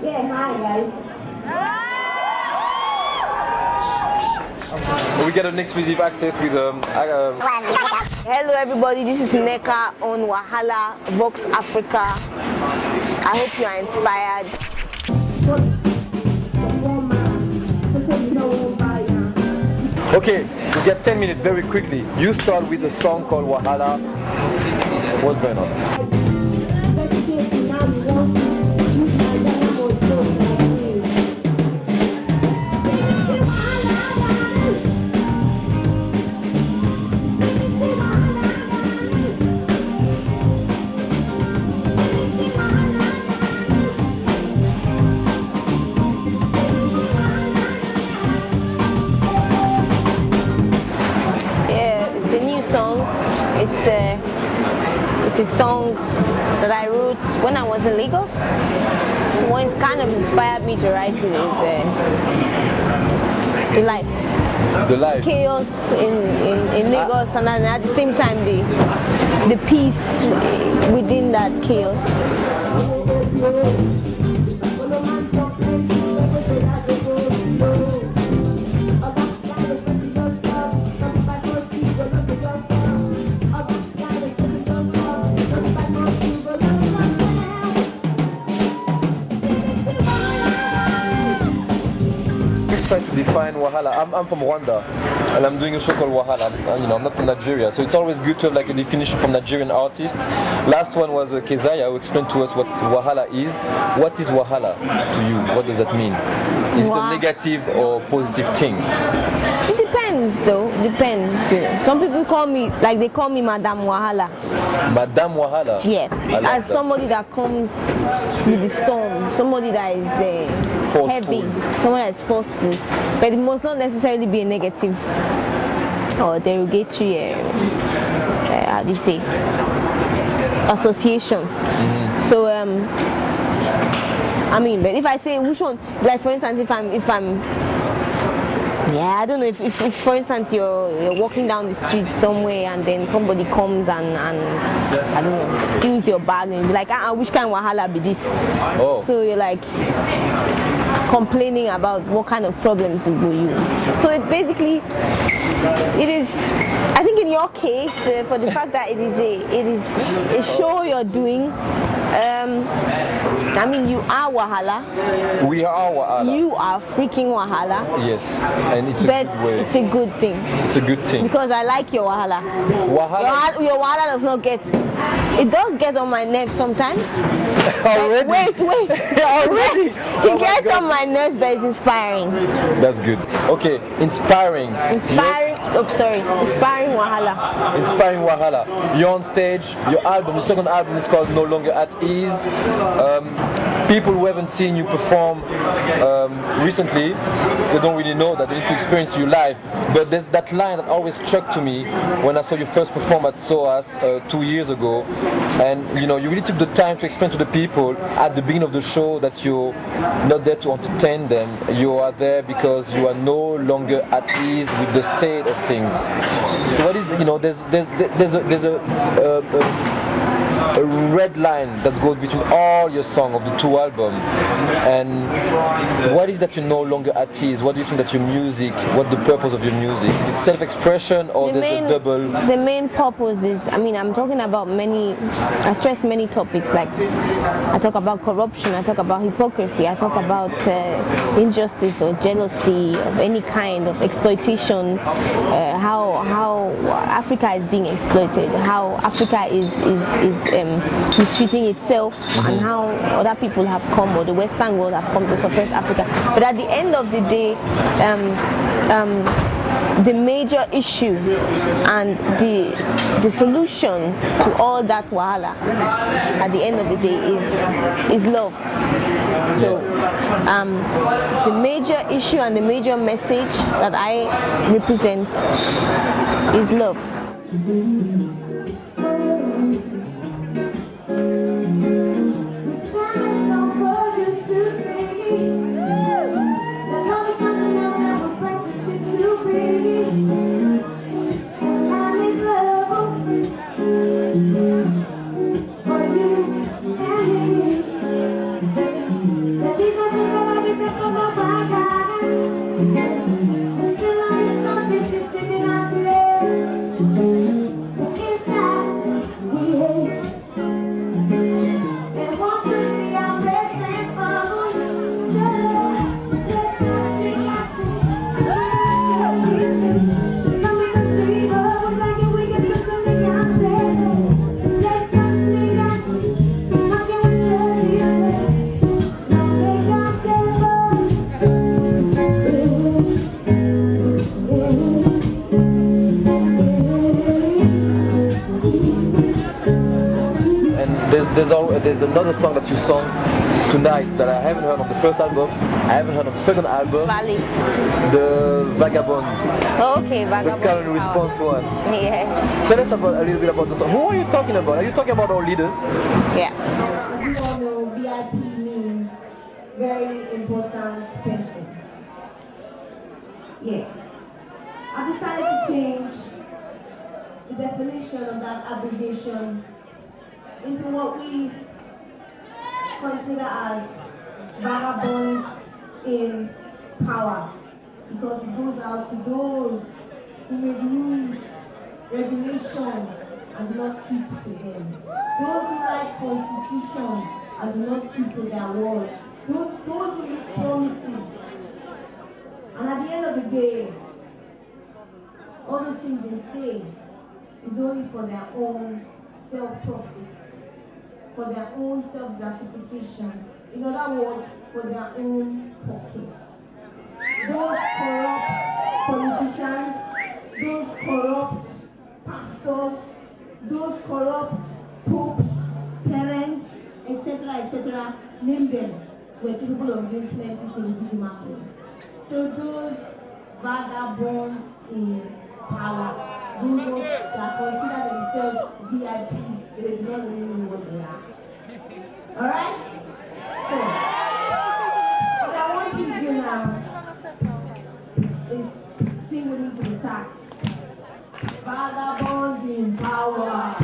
Yeah, hi guys. We get an exclusive access with Hello everybody, this is Nneka on Wahala Vox Africa. I hope you are inspired. Okay, we get 10 minutes very quickly. You start with a song called Wahala. What's going on? It's a song that I wrote when I was in Lagos. What kind of inspired me to write it is the life. The life. Chaos in Lagos, and then at the same time the peace within that chaos. Trying to define Wahala. I'm from Rwanda and I'm doing a show called Wahala. I'm not from Nigeria, so it's always good to have like a definition from Nigerian artists. Last one was Kezaya, who explained to us what Wahala is. What is Wahala to you? What does that mean? Is it a negative or positive thing? It depends though, depends. Some people call me, like they call me Madame Wahala. Madame Wahala? Yeah, as somebody that comes with the storm, somebody that is heavy, someone that is forceful. But it must not necessarily be a negative or derogatory, how do you say, association. So, I mean, but if I say which one, like for instance, if I'm yeah, I don't know if for instance you're walking down the street somewhere and then somebody comes and I don't know, steals your bag and you're like, which kind of wahala be this? Oh. So you're like complaining about what kind of problems will you. So it basically, it is, I think in your case, for the fact that it is a show you're doing, I mean, you are Wahala. We are Wahala. You are freaking Wahala. Yes, and it's a good way. It's a good thing. It's a good thing. Because I like your Wahala. Wahala? Your Wahala does not get, it does get on my nerves sometimes. Already? Wait. Already? It gets on my nerves, but it's inspiring. That's good. Okay, inspiring. Inspiring Wahala. Inspiring Wahala. You're on stage, your album, the second album is called No Longer At Ease. People who haven't seen you perform recently, they don't really know that they need to experience you live. But there's that line that always struck to me when I saw you first perform at SOAS 2 years ago. And you really took the time to explain to the people at the beginning of the show that you're not there to entertain them. You are there because you are no longer at ease with the state of things. So what is, there's a red line that goes between all your songs of the two albums. And what is that you're no longer at ease? What do you think that your music, what the purpose of your music? Is it self-expression or there's a double? The main purpose is, I'm talking about I stress many topics, like I talk about corruption, I talk about hypocrisy, I talk about injustice or jealousy of any kind of exploitation, how Africa is being exploited, how Africa is mistreating itself, and how other people have come, or the Western world have come to suppress Africa. But at the end of the day, the major issue and the solution to all that wahala at the end of the day is love. So the major issue and the major message that I represent is love. That there's another song that you sung tonight that I haven't heard on the first album, I haven't heard on the second album. Marley. The Vagabonds. Oh, okay, Vagabonds. The current response one. Yeah. Tell us about a little bit about the song. Who are you talking about? Are you talking about our leaders? Yeah. As you all know, VIP means very important person. Yeah. I decided to change the definition of that abbreviation into what we consider as vagabonds in power, because it goes out to those who make rules, regulations, and do not keep to them. Those who write constitutions and do not keep to their words. Those who make promises. And at the end of the day, all those things they say is only for their own self-profit, for their own self-gratification. In other words, for their own pockets. Those corrupt politicians, those corrupt pastors, those corrupt popes, parents, etc., name them, were capable of doing plenty things with human beings. So those vagabonds in power, those that consider themselves VIPs, they do not really know what they are. Alright? So, what I want you to do now is sing with me to the tax. Vagabonds in power.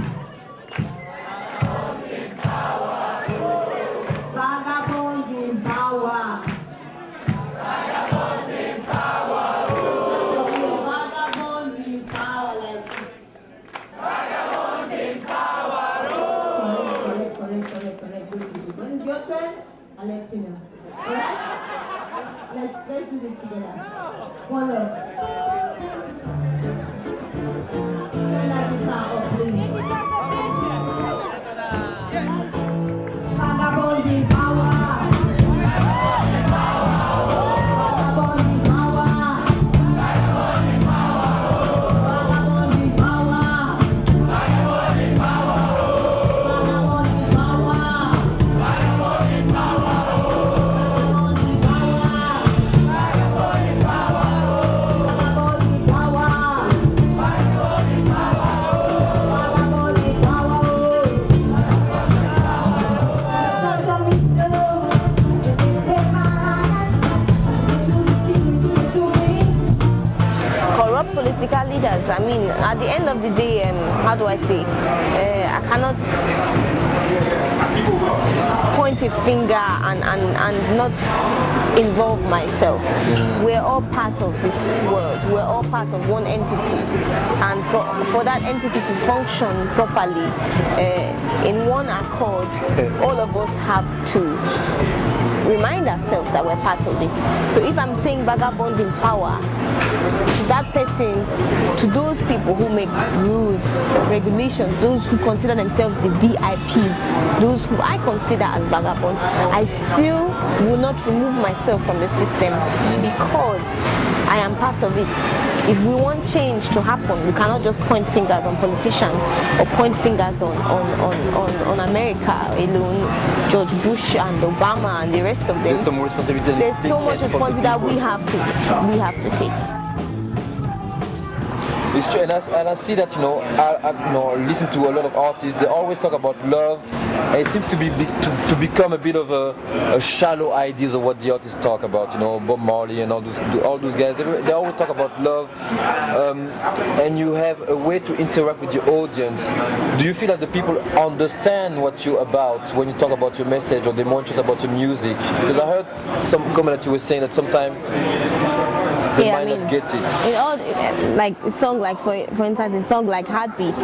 Vagabonds in power. Vagabonds in power. Vagabonds in power. Vagabonds in power like this. Vagabonds in power. Correct. Good. When it's your turn, I'll let you know. Alright? Let's do this together. One love. Turn that guitar up, please. Vagabonds in power. Vagabonds in power. Vagabonds in power. Vagabonds in power. Vagabonds in power. Vagabonds in power. Vagabonds in power. Vagabonds in power. Vagabonds in power. Vagabonds in Corrupt political leaders, I mean, at the end of the day, how do I say, I cannot point a finger and not involve myself. We're all part of this world. We're all part of one entity, and for that entity to function properly in one accord, all of us have to remind ourselves that we're part of it. So if I'm saying vagabond in power, to that person, to those people who make rules, regulations, those who consider themselves the VIPs, those who I consider as vagabonds, I still will not remove myself from the system because I am part of it. If we want change to happen, we cannot just point fingers on politicians or point fingers on America alone, George Bush and Obama and the rest of them. There's some responsibility. There's so much responsibility that we have to take. It's true, and I see that, you know, I listen to a lot of artists. They always talk about love, and it seems to become a bit of a shallow ideas of what the artists talk about. You know, Bob Marley and all those guys. They always talk about love, and you have a way to interact with your audience. Do you feel that the people understand what you're about when you talk about your message, or they're more interested about your music? Because I heard some comment that you were saying that sometimes they might not get it. In all, like a song like for instance, a song like Heartbeat.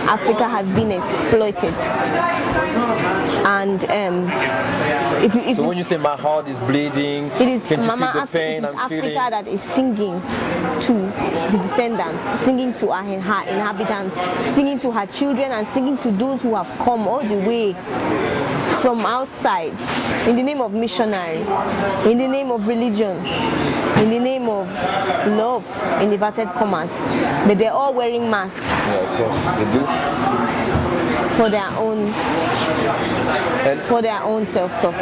Africa has been exploited. And so when you say my heart is bleeding, it is can you Mama feel the pain I'm Africa feeling? that is singing to the descendants, singing to her inhabitants, singing to her children, and singing to those who have come all the way from outside in the name of missionary, in the name of religion, in the name of love, in inverted commas. But they're all wearing masks. Yeah, of course, they do. For their own self-talk.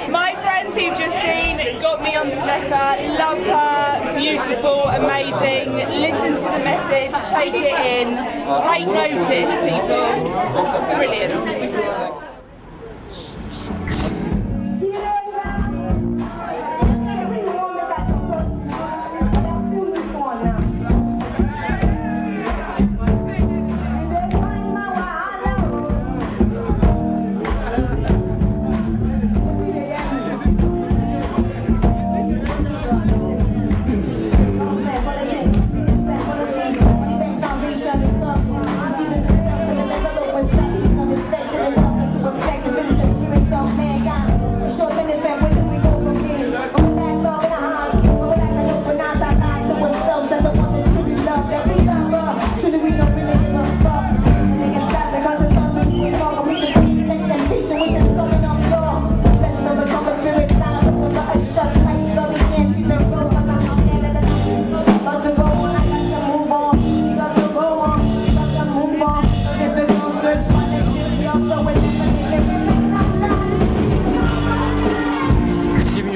My friend who you've just seen got me onto Nneka. Love her, beautiful, amazing. Listen to the message, take it in, take notice, people. Brilliant.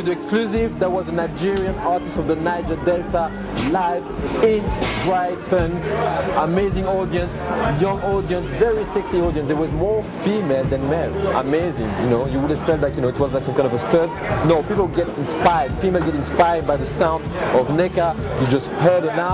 Exclusive, that was a Nigerian artist of the Niger Delta live in Brighton. Amazing audience, young audience, very sexy audience. There was more female than male. Amazing, you know, you would have felt like, you know, it was like some kind of a stud. No, people get inspired, female get inspired by the sound of Nneka. You just heard it now.